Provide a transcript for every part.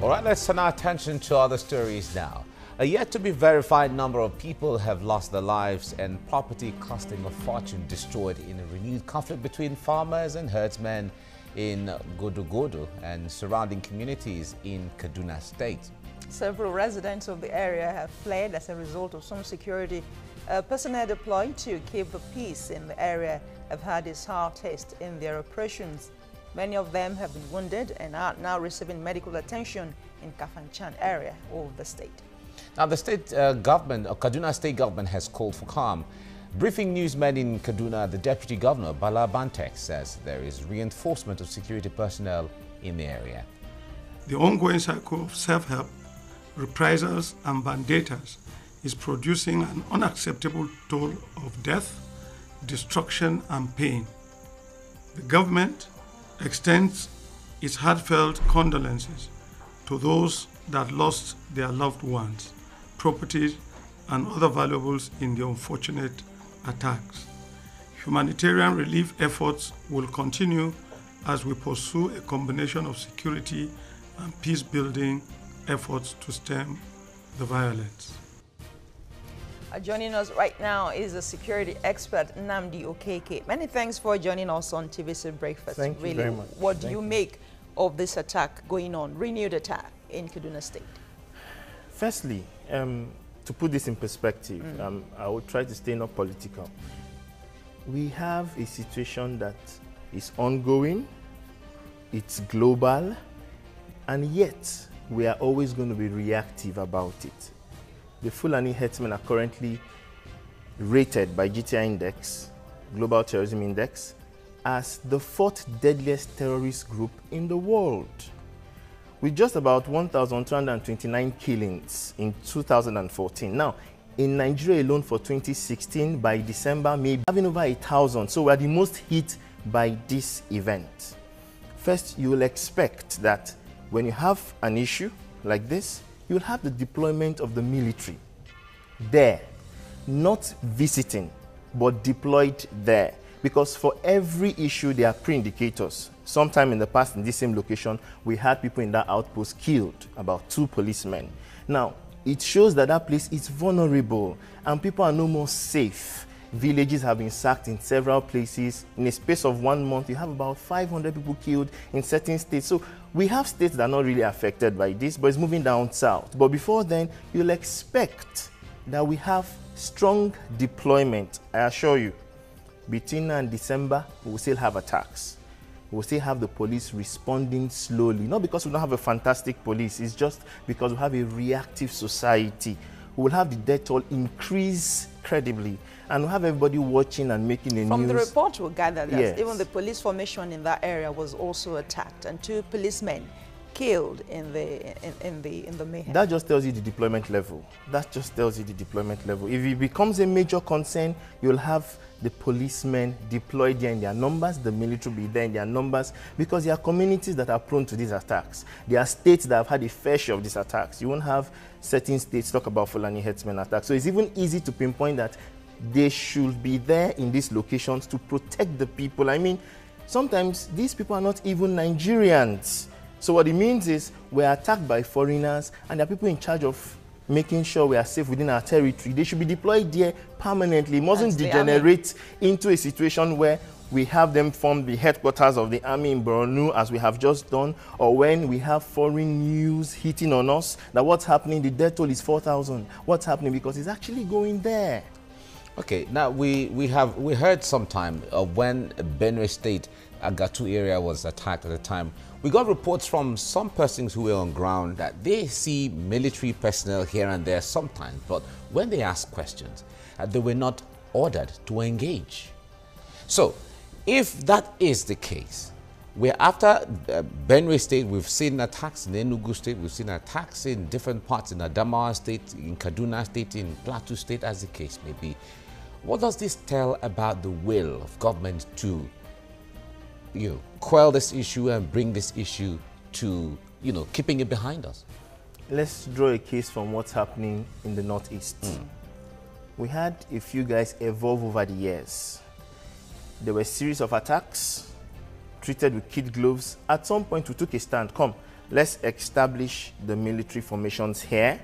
All right, let's turn our attention to other stories now. A yet-to-be-verified number of people have lost their lives and property costing a fortune destroyed in a renewed conflict between farmers and herdsmen in Godo and surrounding communities in Kaduna State. Several residents of the area have fled as a result of some security personnel deployed to keep the peace in the area have had a sour taste in their operations. Many of them have been wounded and are now receiving medical attention in Kafanchan area of the state. Now, the state government, or Kaduna state government, has called for calm. Briefing newsmen in Kaduna, the deputy governor, Bala Bantek, says there is reinforcement of security personnel in the area. The ongoing cycle of self-help, reprisals and vendettas is producing an unacceptable toll of death, destruction and pain. The government extends its heartfelt condolences to those that lost their loved ones, properties and other valuables in the unfortunate attacks. Humanitarian relief efforts will continue as we pursue a combination of security and peace-building efforts to stem the violence. Joining us right now is a security expert, Nnamdi Okeke. Many thanks for joining us on TVC Breakfast. Thank you very much. What do you make of this attack going on, renewed attack in Kaduna State? Firstly, to put this in perspective, I will try to stay not political. We have a situation that is ongoing, it's global, and yet we are always going to be reactive about it. The Fulani Herdsmen are currently rated by GTI Index, Global Terrorism Index, as the 4th deadliest terrorist group in the world, with just about 1,229 killings in 2014. Now, in Nigeria alone for 2016, by December, maybe having over 1,000. So we are the most hit by this event. First, you will expect that when you have an issue like this, you will have the deployment of the military there, not visiting, but deployed there. Because for every issue, there are pre-indicators. Sometime in the past, in this same location, we had people in that outpost killed, about 2 policemen. Now, it shows that that place is vulnerable and people are no more safe. Villages have been sacked in several places. In a space of 1 month, you have about 500 people killed in certain states. So we have states that are not really affected by this, but it's moving down south. But before then, you'll expect that we have strong deployment. I assure you, between now and December, we will still have attacks. We will still have the police responding slowly. Not because we don't have a fantastic police, it's just because we have a reactive society. We will have the death toll increase credibly, and we'll have everybody watching and making a news. From the report, we gather that yes, even the police formation in that area was also attacked, and 2 policemen killed in the mayhem. That just tells you the deployment level. That just tells you the deployment level. If it becomes a major concern, you'll have the policemen deployed there in their numbers, the military will be there in their numbers, because there are communities that are prone to these attacks. There are states that have had a fair share of these attacks. You won't have certain states talk about Fulani Herdsmen Attacks. So it's even easy to pinpoint that they should be there in these locations to protect the people. I mean, sometimes these people are not even Nigerians. So what it means is we're attacked by foreigners and there are people in charge of making sure we are safe within our territory. They should be deployed there permanently. It mustn't degenerate into a situation where we have them form the headquarters of the army in Borno, as we have just done, or when we have foreign news hitting on us that what's happening, the death toll is 4,000. What's happening? Because it's actually going there. Okay, now we heard sometime when Benue State Agatu area was attacked at the time. We got reports from some persons who were on ground that they see military personnel here and there sometimes, but when they ask questions, they were not ordered to engage. So, if that is the case, where after Benue State, we've seen attacks in Enugu State, we've seen attacks in different parts in Adamawa State, in Kaduna State, in Plateau State, as the case may be. What does this tell about the will of government to quell this issue and bring this issue to, keeping it behind us? Let's draw a case from what's happening in the Northeast. We had a few guys evolve over the years. There were a series of attacks treated with kid gloves. At some point, we took a stand. Come, let's establish the military formations here,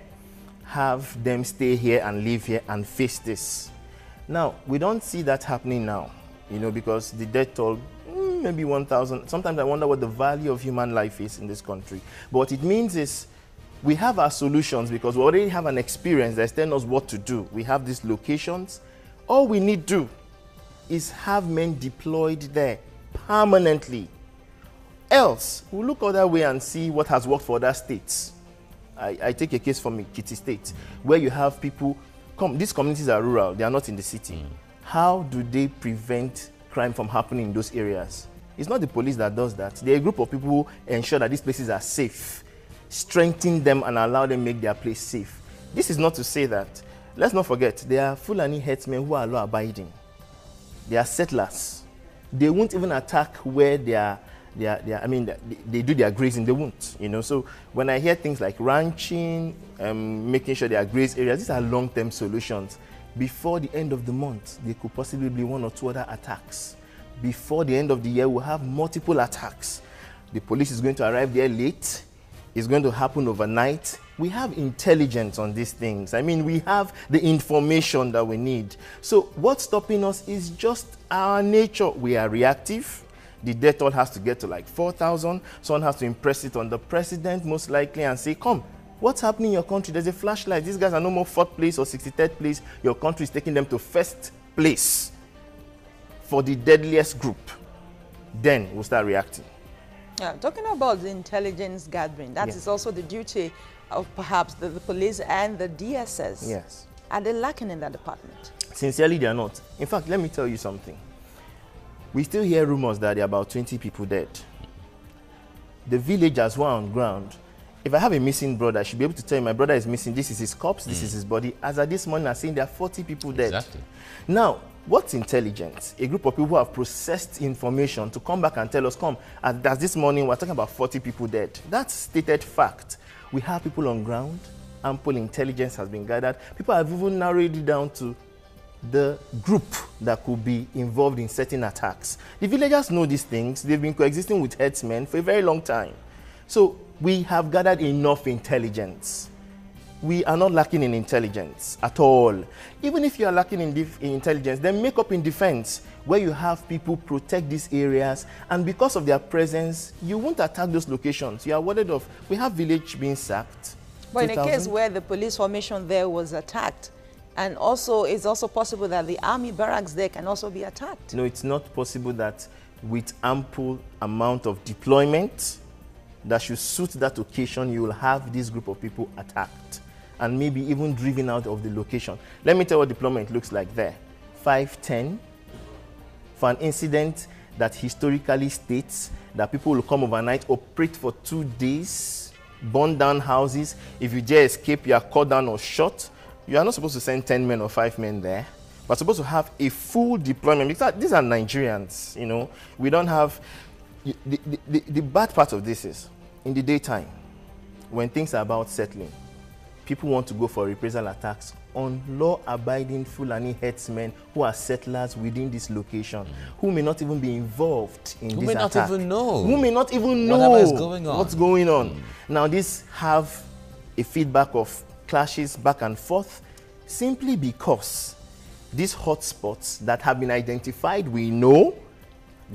have them stay here and live here and face this. Now, we don't see that happening now, you know, because the death toll, maybe 1,000. Sometimes I wonder what the value of human life is in this country. But what it means is we have our solutions because we already have an experience that's telling us what to do. We have these locations. All we need to do is have men deployed there permanently. Else, we'll look other way and see what has worked for other states. I take a case from Ekiti State, where you have people, these communities are rural, they are not in the city. How do they prevent crime from happening in those areas? It's not the police that does that. They're a group of people who ensure that these places are safe, strengthen them and allow them make their place safe. This is not to say that, let's not forget, there are Fulani herdsmen who are law-abiding. They are settlers. They won't even attack where they do their grazing, they won't, you know. So when I hear things like ranching, making sure there are graze areas, these are long-term solutions. Before the end of the month, there could possibly be 1 or 2 other attacks. Before the end of the year, we'll have multiple attacks. The police is going to arrive there late. It's going to happen overnight. We have intelligence on these things. I mean, we have the information that we need. So what's stopping us is just our nature. We are reactive. The death toll has to get to like 4,000. Someone has to impress it on the president, most likely, and say, come, what's happening in your country? There's a flashlight. These guys are no more 4th place or 63rd place. Your country is taking them to 1st place for the deadliest group. Then we'll start reacting. Yeah, talking about the intelligence gathering, that is also the duty of perhaps the police and the DSS. Yes. Are they lacking in that department? Sincerely, they are not. In fact, let me tell you something. We still hear rumors that there are about 20 people dead. The villagers who are on ground, if I have a missing brother, I should be able to tell you my brother is missing, this is his corpse, this is his body. As of this morning, I'm saying there are 40 people dead. Exactly. Now, what's intelligence? A group of people who have processed information to come back and tell us, come, as this morning, we're talking about 40 people dead. That's stated fact. We have people on ground, ample intelligence has been gathered. People have even narrowed it down to the group that could be involved in certain attacks. The villagers know these things. They've been coexisting with herdsmen for a very long time. So we have gathered enough intelligence. We are not lacking in intelligence at all. Even if you are lacking in intelligence, then make up in defense, where you have people protect these areas, and because of their presence, you won't attack those locations. You are warded off. We have village being sacked. But in a case where the police formation there was attacked, and also it's also possible that the army barracks there can also be attacked. No, it's not possible that with ample amount of deployment that should suit that occasion, you will have this group of people attacked and maybe even driven out of the location. Let me tell you what deployment looks like there. 510 for an incident that historically states that people will come overnight, operate for 2 days, burn down houses. If you dare escape, you are caught down or shot. You are not supposed to send 10 men or 5 men there. We're supposed to have a full deployment, because these are Nigerians, you know. We don't have... The bad part of this is, in the daytime, when things are about settling, people want to go for reprisal attacks on law-abiding Fulani herdsmen who are settlers within this location, who may not even be involved in this attack. Who may not even know. Who may not even know what's going on. Now, these have a feedback of clashes back and forth, simply because these hotspots that have been identified, we know,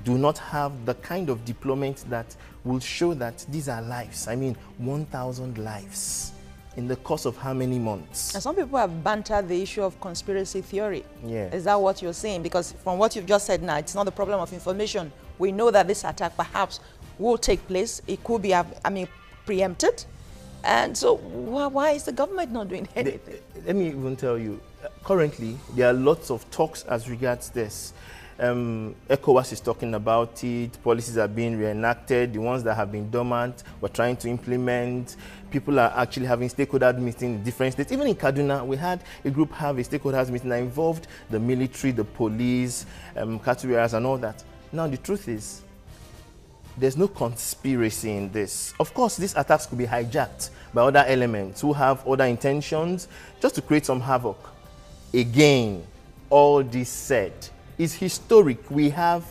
do not have the kind of deployment that will show that these are lives. I mean, 1,000 lives in the course of how many months? And some people have bantered the issue of conspiracy theory. Yeah. Is that what you're saying? Because from what you've just said now, it's not the problem of information. We know that this attack perhaps will take place. It could be, preempted. And so why is the government not doing anything? Let me even tell you, currently, there are lots of talks as regards this. ECOWAS is talking about it, policies are being reenacted, the ones that have been dormant, we're trying to implement. People are actually having stakeholder meetings in different states. Even in Kaduna, we had a group have a stakeholders meeting that involved the military, the police, cattle rearers and all that. Now, the truth is, there's no conspiracy in this. Of course, these attacks could be hijacked by other elements who have other intentions just to create some havoc. Again, all this said is historic. We have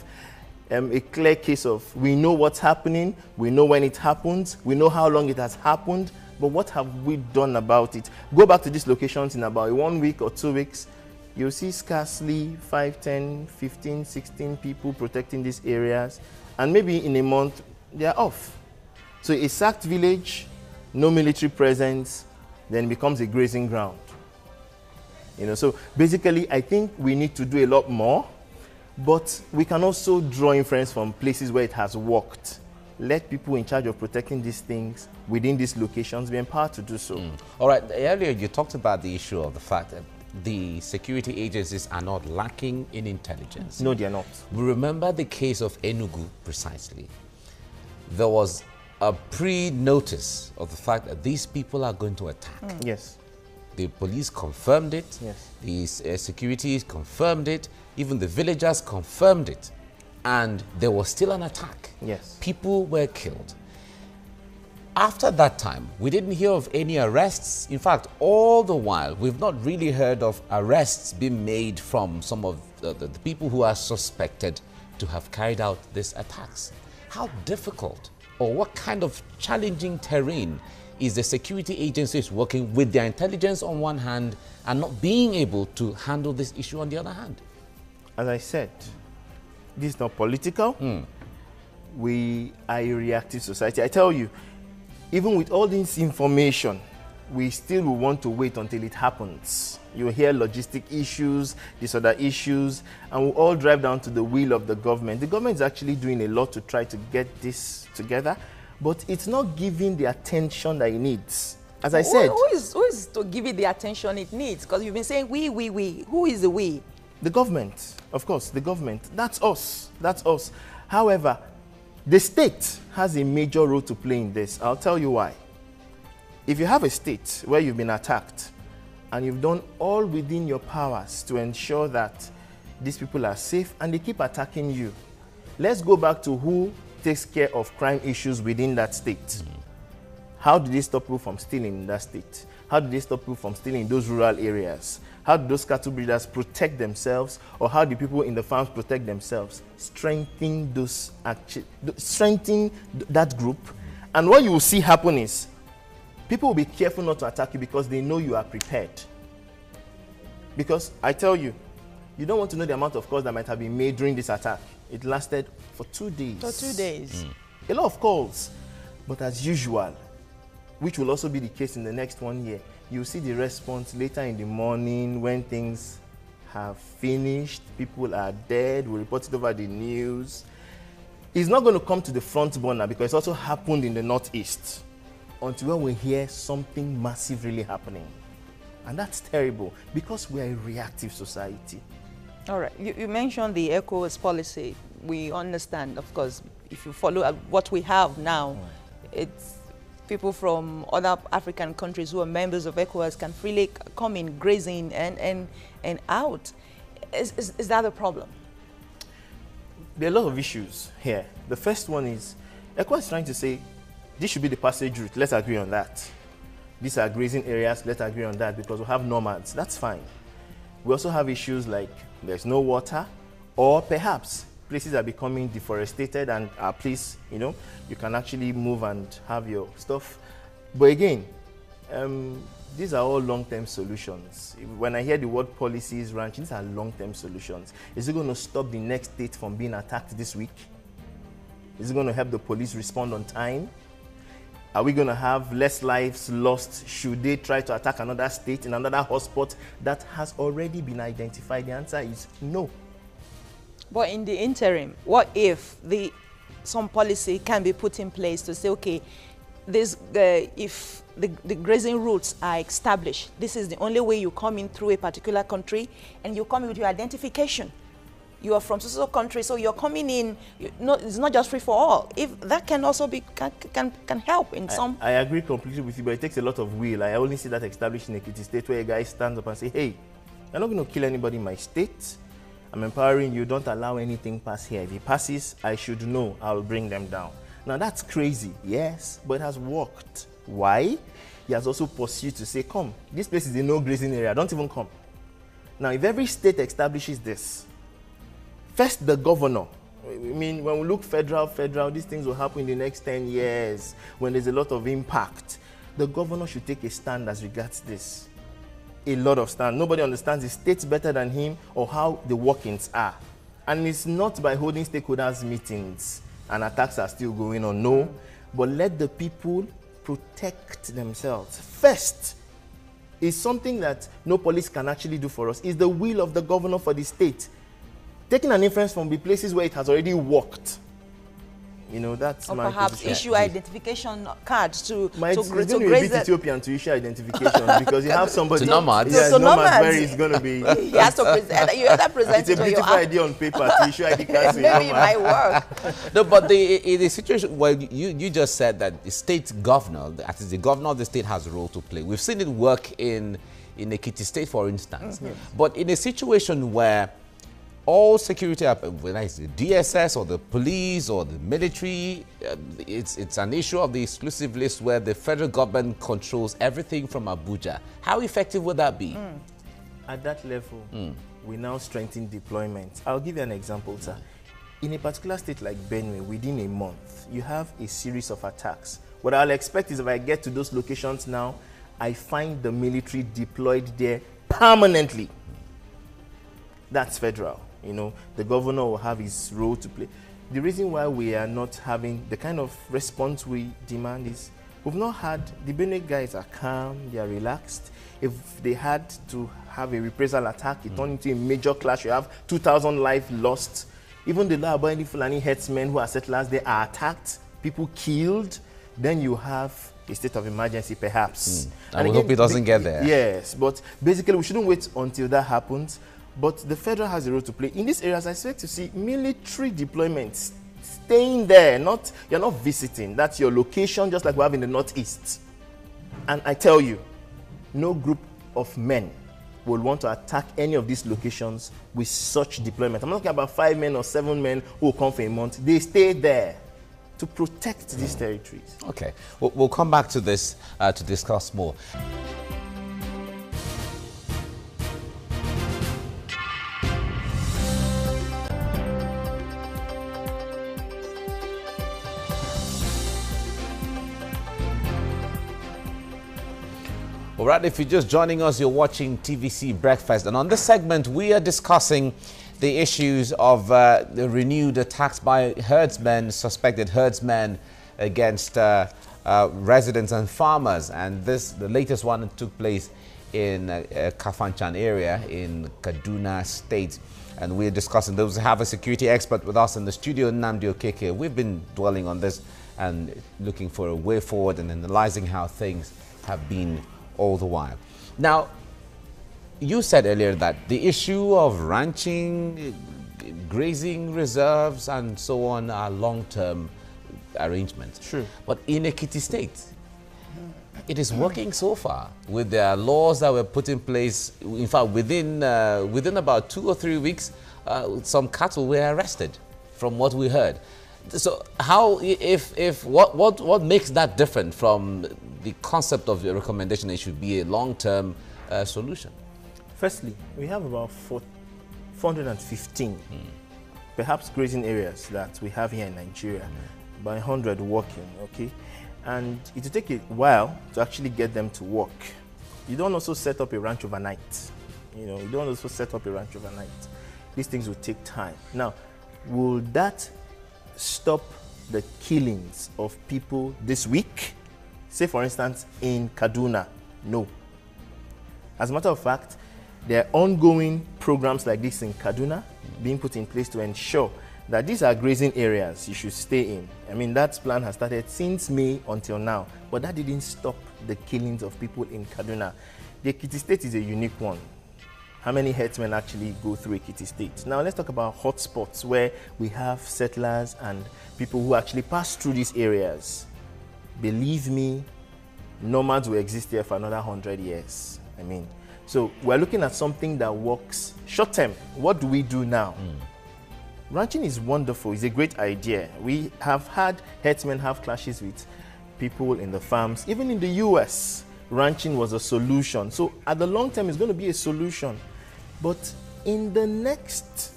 a clear case of we know what's happening, we know when it happens, we know how long it has happened, but what have we done about it? Go back to these locations in about 1 week or 2 weeks, you'll see scarcely 5, 10, 15, 16 people protecting these areas, and maybe in a month, they're off. So a sacked village, no military presence, then becomes a grazing ground. You know, so basically, I think we need to do a lot more, but we can also draw inference from places where it has worked. Let people in charge of protecting these things within these locations be empowered to do so. All right, earlier you talked about the issue of the fact that the security agencies are not lacking in intelligence. No, they are not. We remember the case of Enugu precisely. There was a pre-notice of the fact that these people are going to attack. Yes. The police confirmed it. Yes. The security confirmed it. Even the villagers confirmed it. And there was still an attack. Yes. People were killed. After that time, we didn't hear of any arrests. In fact, all the while, we've not really heard of arrests being made from some of the people who are suspected to have carried out these attacks. How difficult or what kind of challenging terrain is the security agencies working with their intelligence on one hand and not being able to handle this issue on the other hand? As I said, this is not political. We are a reactive society. I tell you, even with all this information, we still will want to wait until it happens. You'll hear logistic issues, these other issues, and we'll all drive down to the will of the government. The government is actually doing a lot to try to get this together, but it's not giving the attention that it needs. As I said... Who is to give it the attention it needs? Because you've been saying we. Who is the we? The government, of course, the government. That's us. That's us. However, the state has a major role to play in this. I'll tell you why. If you have a state where you've been attacked and you've done all within your powers to ensure that these people are safe and they keep attacking you, let's go back to who takes care of crime issues within that state. How do they stop people from stealing in that state? How do they stop people from stealing in those rural areas? How do those cattle breeders protect themselves, or how do people in the farms protect themselves? Strengthen that group. And what you will see happen is people will be careful not to attack you because they know you are prepared. Because I tell you, you don't want to know the amount of calls that might have been made during this attack. It lasted for 2 days. For 2 days. A lot of calls. But as usual, which will also be the case in the next 1 year, you'll see the response later in the morning when things have finished, people are dead, we report it over the news. It's not going to come to the front burner because it's also happened in the Northeast until when we hear something massive really happening. And that's terrible because we are a reactive society. All right. You mentioned the ECOWAS policy. We understand, of course, if you follow what we have now, it's people from other African countries who are members of ECOWAS can freely come in grazing and out. Is that a problem? There are a lot of issues here. The first one is ECOWAS is trying to say this should be the passage route. Let's agree on that. These are grazing areas. Let's agree on that because we have nomads. That's fine. We also have issues like there's no water, or perhaps places are becoming deforested and please, you know, you can actually move and have your stuff. But again, these are all long-term solutions. When I hear the word policies, ranch, these are long-term solutions. Is it going to stop the next state from being attacked this week? Is it going to help the police respond on time? Are we going to have less lives lost should they try to attack another state in another hotspot that has already been identified? The answer is no. But in the interim, what if some policy can be put in place to say, okay, if the grazing routes are established, this is the only way you come in through a particular country, and you come in with your identification. You are from so country, so you're coming in. It's not just free for all. If that can also be can help in some. I agree completely with you, but it takes a lot of will. I only see that established in Ekiti State, where a guy stands up and say, "Hey, you're not going to kill anybody in my state. I'm empowering you. Don't allow anything pass here. If he passes, I should know. I'll bring them down." Now that's crazy, yes, but it has worked. Why? He has also pursued to say, "Come, this place is a no grazing area. Don't even come." Now, if every state establishes this, first the governor I mean, when we look federal, these things will happen in the next 10 years when there's a lot of impact. The governor should take a stand as regards this. A lot of stand. Nobody understands the state better than him or how the workings are. And it's not by holding stakeholders meetings and attacks are still going on, no. But let the people protect themselves. First, is something that no police can actually do for us. Is the will of the governor for the state. Taking an inference from the places where it has already worked. You know, that's or my perhaps position. issue identification cards to It's going to be a graze bit Ethiopian to issue identification because you have somebody. To nomads. Yes, To nomads nomads. where it's going to be. he has to present. You either present It's a it or you beautiful idea on paper to issue ID cards. maybe it might work. No, but in the situation where you just said that the state governor, that is the governor of the state, has a role to play. We've seen it work in Ekiti State, for instance. But in a situation where all security, whether it's the DSS or the police or the military, it's an issue of the exclusive list where the federal government controls everything from Abuja. How effective would that be? At that level, we now strengthen deployment. I'll give you an example, sir. In a particular state like Benue, within a month, you have a series of attacks. What I'll expect is if I get to those locations now, I find the military deployed there permanently. That's federal. You know, the governor will have his role to play. The reason why we are not having the kind of response we demand is we've not had, the Benue guys are calm, they are relaxed. If they had to have a reprisal attack, it turned into a major clash. You have 2,000 lives lost. Even the law-abiding Fulani herdsmen who are settlers, they are attacked, people killed. Then you have a state of emergency, perhaps. And we hope it doesn't get there. Yes, but basically we shouldn't wait until that happens. But the federal has a role to play. In these areas, I expect to see military deployments staying there. You're not visiting. That's your location, just like we have in the Northeast. And I tell you, no group of men will want to attack any of these locations with such deployment. I'm not talking about 5 men or 7 men who will come for a month. They stay there to protect these territories. Okay, we'll come back to this to discuss more. All right, if you're just joining us, you're watching TVC Breakfast. And on this segment, we are discussing the issues of the renewed attacks by herdsmen, suspected herdsmen against residents and farmers. And the latest one took place in Kafanchan area in Kaduna State. And we're discussing those. We have a security expert with us in the studio, Nnamdi Okeke. We've been dwelling on this and looking for a way forward and analyzing how things have been all the while. Now, you said earlier that the issue of ranching, grazing reserves and so on are long-term arrangements. True. But in Ekiti State, it is working so far with the laws that were put in place. In fact, within about 2 or 3 weeks, some cattle were arrested from what we heard. So how, what makes that different from the concept of the recommendation it should be a long-term solution? Firstly, we have about 415, perhaps grazing areas that we have here in Nigeria, by 100 working, okay? And it will take a while to actually get them to work. You don't also set up a ranch overnight. You know, you don't also set up a ranch overnight. These things will take time. Now, will that stop the killings of people this week? Say, for instance, in Kaduna? No. As a matter of fact, there are ongoing programs like this in Kaduna being put in place to ensure that these are grazing areas you should stay in. I mean, that plan has started since May until now, but that didn't stop the killings of people in Kaduna. The Ekiti State is a unique one. How many herdsmen actually go through Ekiti State? Now let's talk about hotspots where we have settlers and people who actually pass through these areas. Believe me, nomads will exist here for another 100 years. I mean, so we're looking at something that works short term. What do we do now? Ranching is wonderful. It's a great idea. We have had herdsmen have clashes with people in the farms. Even in the US, ranching was a solution. So at the long term, it's going to be a solution. But in the next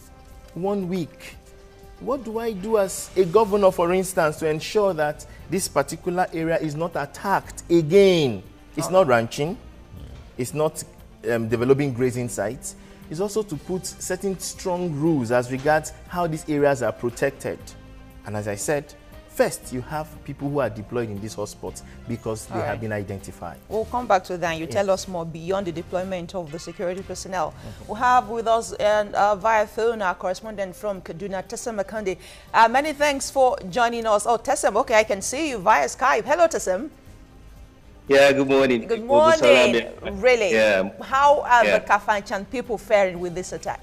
1 week, what do I do as a governor, for instance, to ensure that this particular area is not attacked again? It's not ranching. It's not developing grazing sites. It's also to put certain strong rules as regards how these areas are protected. And as I said, first, you have people who are deployed in these hotspots because they have been identified. We'll come back to that. You tell us more beyond the deployment of the security personnel. We have with us via phone our correspondent from Kaduna, Tessem Akande. Many thanks for joining us. Oh, Tessem, okay, I can see you via Skype. Hello, Tessem. Yeah, good morning. Good morning. Really? Yeah. How are the Kafanchan people faring with this attack?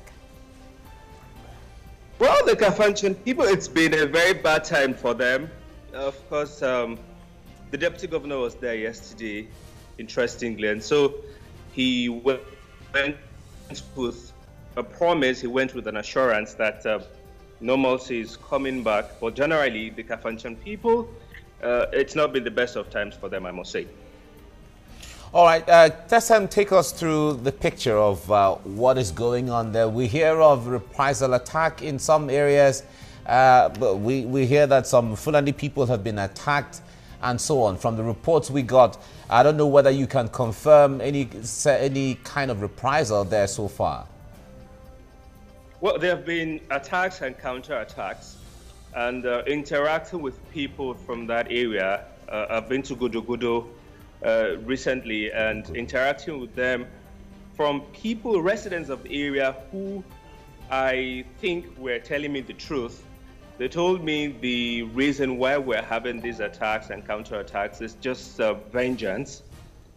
Well, the Kafanchan people, it's been a very bad time for them. Of course, the deputy governor was there yesterday, interestingly, and so he went with a promise, he went with an assurance that normalcy is coming back. But generally, the Kafanchan people, it's not been the best of times for them, I must say. All right, Tessem, take us through the picture of what is going on there. We hear of reprisal attack in some areas, but we hear that some Fulani people have been attacked and so on. From the reports we got, I don't know whether you can confirm any kind of reprisal there so far. Well, there have been attacks and counterattacks, and interacting with people from that area. I've been to Gudugudu recently and interacting with them from people, residents of the area who I think were telling me the truth. They told me the reason why we're having these attacks and counterattacks is just vengeance.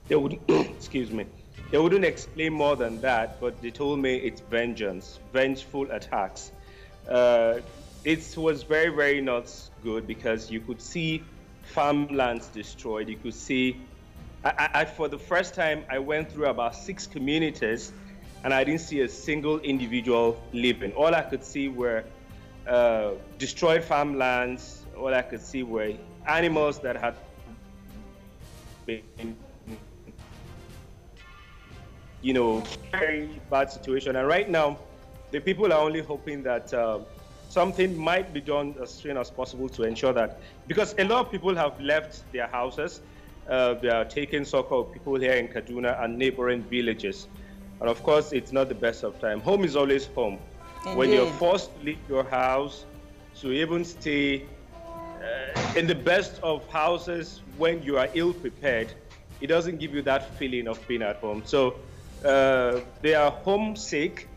They wouldn't, excuse me, they wouldn't explain more than that, but they told me it's vengeance, vengeful attacks. It was very, very not good because you could see farmlands destroyed. You could see for the first time, I went through about 6 communities and I didn't see a single individual living. All I could see were destroyed farmlands. All I could see were animals that had been, very bad situation. And right now, the people are only hoping that something might be done as soon as possible to ensure that, because a lot of people have left their houses. They are taking so-called people here in Kaduna and neighboring villages. And of course, it's not the best of time. Home is always home. Indeed. When you're forced to leave your house, to even stay in the best of houses when you are ill-prepared, it doesn't give you that feeling of being at home. So they are homesick,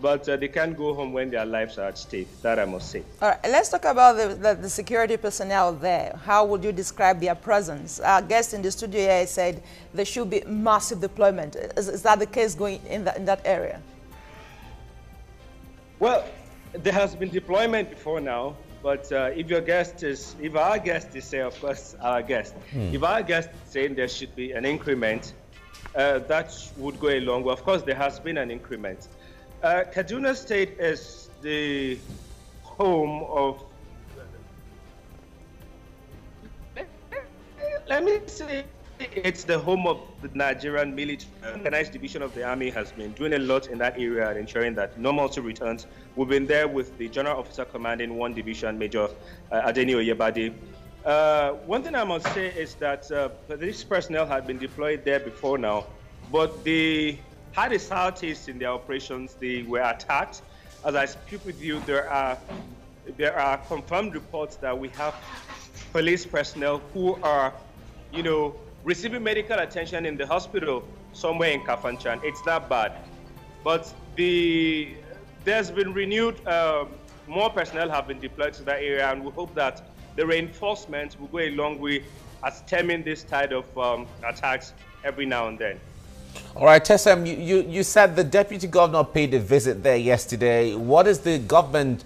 but they can't go home when their lives are at stake. That I must say. All right, let's talk about the security personnel there. How would you describe their presence? Our guest in the studio here said there should be massive deployment. Is that the case going in that area? Well, there has been deployment before now, but if our guest is saying, of course, our guest, if our guest is saying there should be an increment, that would go a long way. Of course, there has been an increment. Kaduna State is the home of, let me say, it's the home of the Nigerian military. Organized division of the army has been doing a lot in that area and ensuring that normalcy returns. We've been there with the general officer commanding 1 division, Major Adeni Oyebade. One thing I must say is that these personnel had been deployed there before now, but they had a sour taste in their operations. They were attacked. As I speak with you, there are confirmed reports that we have police personnel who are, receiving medical attention in the hospital somewhere in Kafanchan. It's that bad. But there's been renewed, more personnel have been deployed to that area, and we hope that the reinforcement will go a long way at stemming this tide of attacks every now and then. All right, Tessem, you said the deputy governor paid a visit there yesterday. What is the government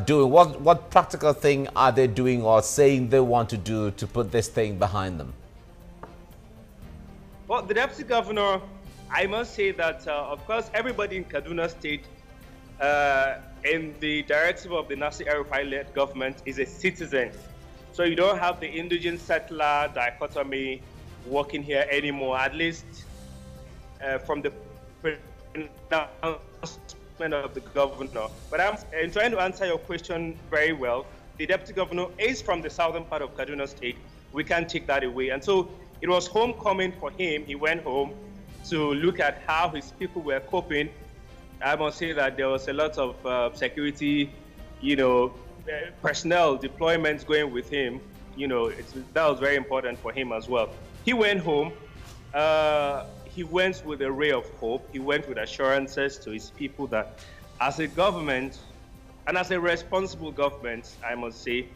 doing? What practical thing are they doing or saying they want to do to put this thing behind them? Well, the deputy governor, I must say that, of course, everybody in Kaduna State, in the directive of the Nasir El-Rufai-led government, is a citizen. So you don't have the indigent settler dichotomy working here anymore, at least from the appointment of the governor. But I'm trying to answer your question very well. The deputy governor is from the southern part of Kaduna State. We can't take that away. And so it was homecoming for him. He went home to look at how his people were coping. I must say that there was a lot of security, personnel deployments going with him. That was very important for him as well. He went home. He went with a ray of hope. He went with assurances to his people that as a government, and as a responsible government, I must say,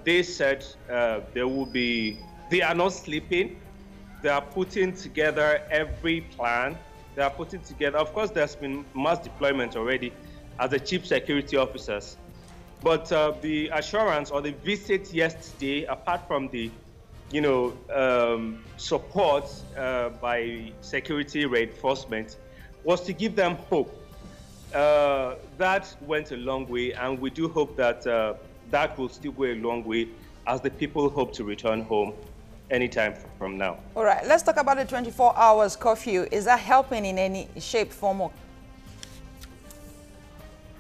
they said they are not sleeping. They are putting together every plan. They are putting together, of course, there's been mass deployment already as the chief security officers. But the assurance or the visit yesterday, apart from the support by security reinforcement, was to give them hope. That went a long way, and we do hope that that will still go a long way as the people hope to return home anytime from now. All right, let's talk about the 24 hours curfew. Is that helping in any shape, form, or?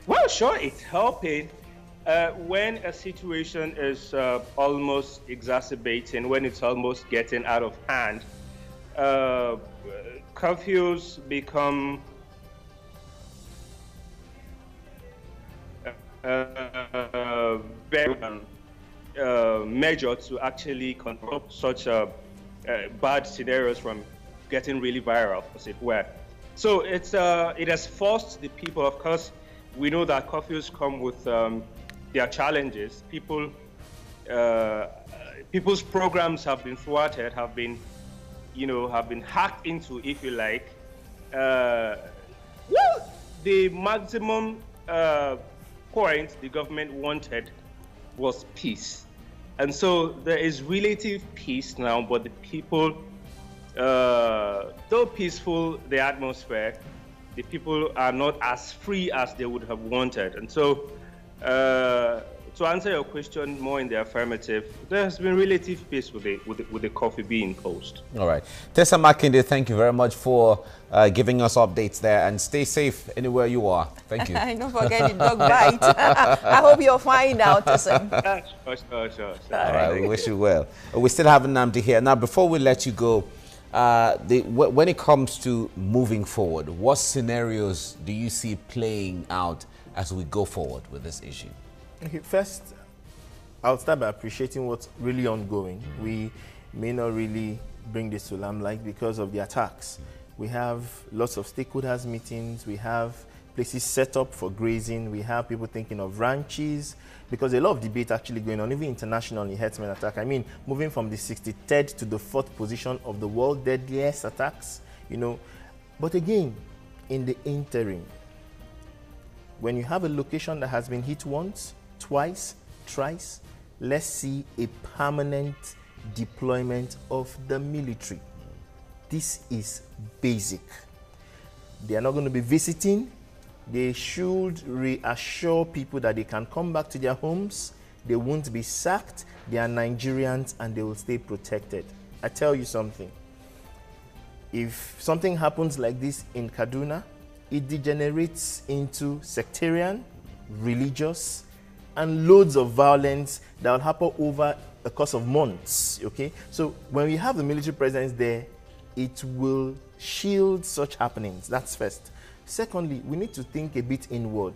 Well, sure, it's helping. When a situation is almost exacerbating, when it's almost getting out of hand, curfews become very measure to actually control such bad scenarios from getting really viral, as it were. So it has forced the people. Of course, we know that curfews come with their challenges. People's programs have been thwarted, have been hacked into, if you like. Well, the maximum point the government wanted was peace. And so there is relative peace now, but the people, though peaceful, the atmosphere, the people are not as free as they would have wanted. And so to answer your question more in the affirmative, there has been relative peace with the curfew being imposed. All right. Tessa Makinde, thank you very much for giving us updates there, and stay safe anywhere you are. Thank you. Don't forget the dog bite. I hope you're fine now, Tessa. Sure. All right, we wish you well. We still have Nnamdi here. Now, before we let you go, when it comes to moving forward, what scenarios do you see playing out as we go forward with this issue? Okay, first, I'll start by appreciating what's really ongoing. We may not really bring this to limelight because of the attacks. We have lots of stakeholders meetings. We have places set up for grazing. We have people thinking of ranches, because a lot of debate actually going on, even internationally, Herdsmen Attack. I mean, moving from the 63rd to the 4th position of the World Deadliest Attacks, But again, in the interim, when you have a location that has been hit once, twice, thrice, let's see a permanent deployment of the military. This is basic. They are not going to be visiting. They should reassure people that they can come back to their homes. They won't be sacked. They are Nigerians and they will stay protected. I tell you something. If something happens like this in Kaduna, it degenerates into sectarian, religious, and loads of violence that will happen over the course of months, okay? So when we have the military presence there, it will shield such happenings. That's first. Secondly, we need to think a bit inward.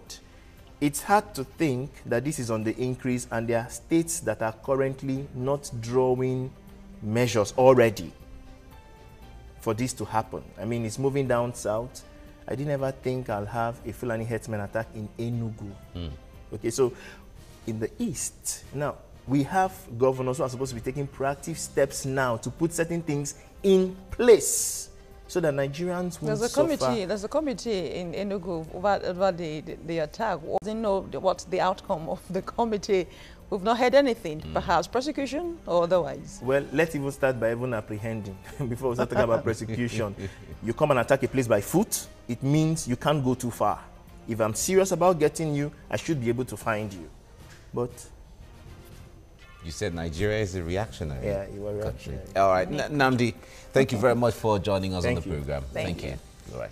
It's hard to think that this is on the increase and there are states that are currently not drawing measures already for this to happen. I mean, it's moving down south. I didn't ever think I'll have a Fulani Herdsmen attack in Enugu. Okay, so in the east, now, we have governors who are supposed to be taking proactive steps now to put certain things in place so that Nigerians won't suffer. There's a committee in Enugu over the attack. We didn't know what's the outcome of the committee. We've not heard anything, perhaps prosecution or otherwise. Well, let's even start by even apprehending before we start talking about prosecution. You come and attack a place by foot, it means you can't go too far. If I'm serious about getting you, I should be able to find you. But you said Nigeria is a reactionary. Yeah, you are reactionary. All right, Nnamdi, thank you very much for joining us on the program. Thank you. All right.